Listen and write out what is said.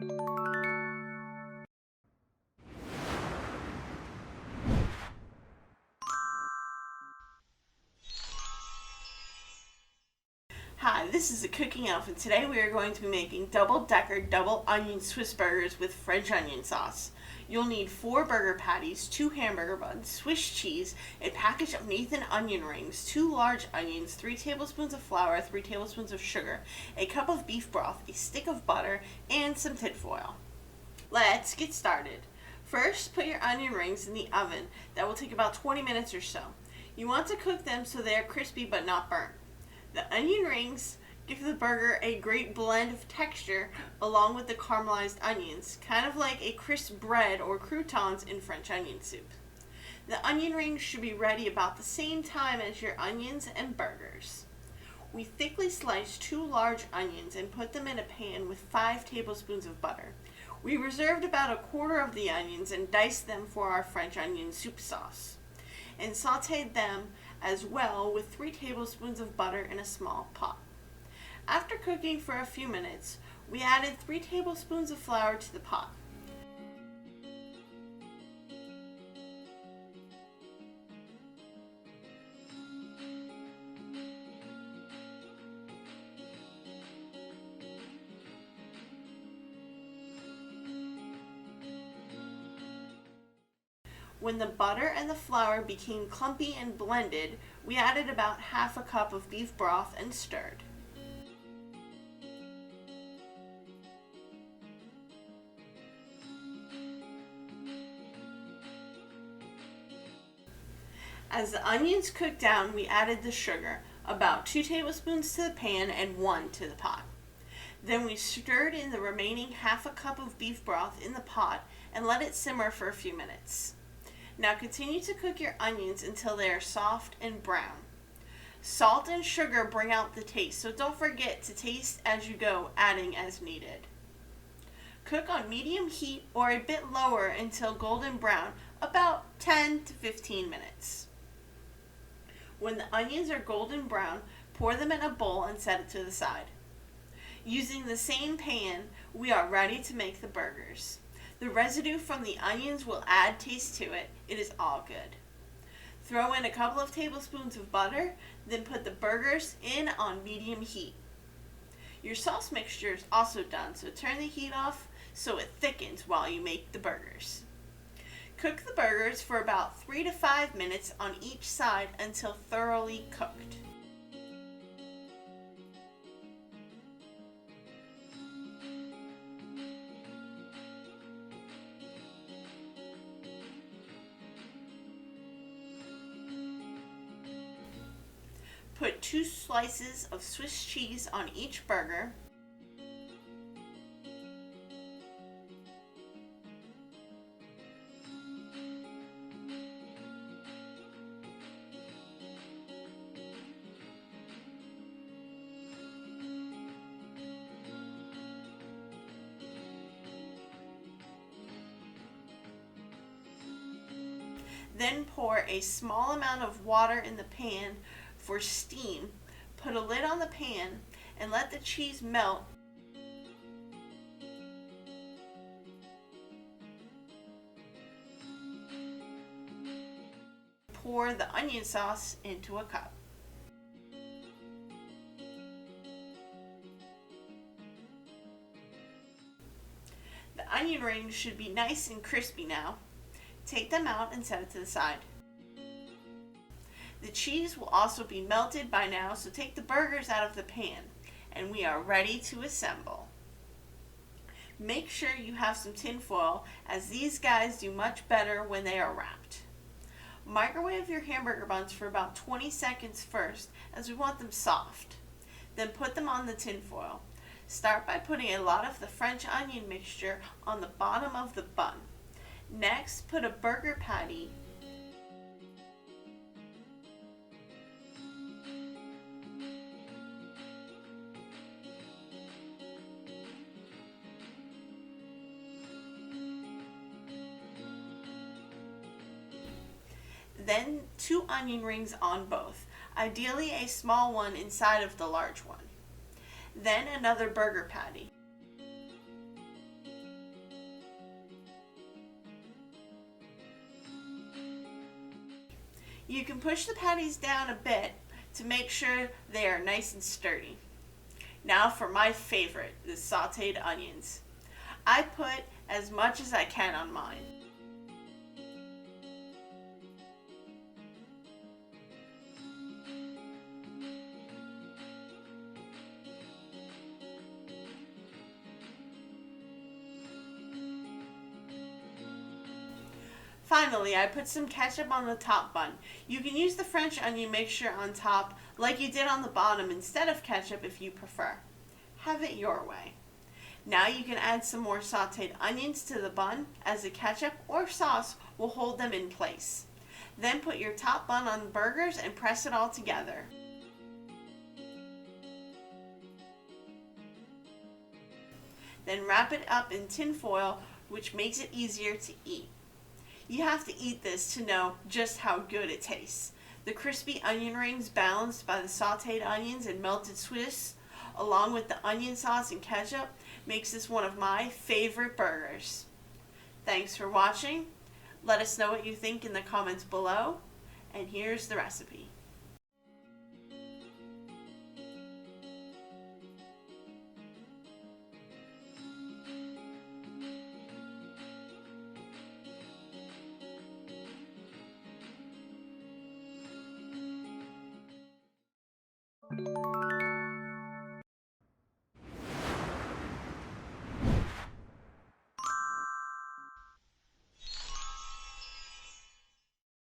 Hi, this is the Cooking Elf, and today we are going to be making double-decker double onion Swiss burgers with French onion sauce. You'll need 4 burger patties, 2 hamburger buns, Swiss cheese, a package of Nathan onion rings, 2 large onions, 3 tablespoons of flour, 3 tablespoons of sugar, a cup of beef broth, a stick of butter, and some tinfoil. Let's get started. First, put your onion rings in the oven. That will take about 20 minutes or so. You want to cook them so they are crispy but not burnt. The onion rings give the burger a great blend of texture along with the caramelized onions, kind of like a crisp bread or croutons in French onion soup. The onion rings should be ready about the same time as your onions and burgers. We thickly slice 2 large onions and put them in a pan with 5 tablespoons of butter. We reserved about a quarter of the onions and diced them for our French onion soup sauce, and sauteed them as well with 3 tablespoons of butter in a small pot. After cooking for a few minutes, we added 3 tablespoons of flour to the pot. When the butter and the flour became clumpy and blended, we added about half a cup of beef broth and stirred. As the onions cooked down, we added the sugar, about 2 tablespoons to the pan and 1 to the pot. Then we stirred in the remaining half a cup of beef broth in the pot and let it simmer for a few minutes. Now continue to cook your onions until they are soft and brown. Salt and sugar bring out the taste, so don't forget to taste as you go, adding as needed. Cook on medium heat or a bit lower until golden brown, about 10 to 15 minutes. When the onions are golden brown, pour them in a bowl and set it to the side. Using the same pan, we are ready to make the burgers. The residue from the onions will add taste to it. It is all good. Throw in a couple of tablespoons of butter, then put the burgers in on medium heat. Your sauce mixture is also done, so turn the heat off so it thickens while you make the burgers. Cook the burgers for about 3 to 5 minutes on each side until thoroughly cooked. Put 2 slices of Swiss cheese on each burger. Then pour a small amount of water in the pan for steam. Put a lid on the pan and let the cheese melt. Pour the onion sauce into a cup. The onion rings should be nice and crispy now. Take them out and set it to the side. The cheese will also be melted by now, so take the burgers out of the pan, and we are ready to assemble. Make sure you have some tin foil, as these guys do much better when they are wrapped. Microwave your hamburger buns for about 20 seconds first, as we want them soft. Then put them on the tin foil. Start by putting a lot of the French onion mixture on the bottom of the bun. Next, put a burger patty then 2 onion rings on both, ideally a small one inside of the large one. Then another burger patty. You can push the patties down a bit to make sure they are nice and sturdy. Now for my favorite, the sauteed onions. I put as much as I can on mine. Finally, I put some ketchup on the top bun. You can use the French onion mixture on top like you did on the bottom instead of ketchup if you prefer. Have it your way. Now you can add some more sauteed onions to the bun as the ketchup or sauce will hold them in place. Then put your top bun on the burgers and press it all together. Then wrap it up in tin foil, which makes it easier to eat. You have to eat this to know just how good it tastes. The crispy onion rings balanced by the sauteed onions and melted Swiss, along with the onion sauce and ketchup, makes this one of my favorite burgers. Thanks for watching. Let us know what you think in the comments below. And here's the recipe.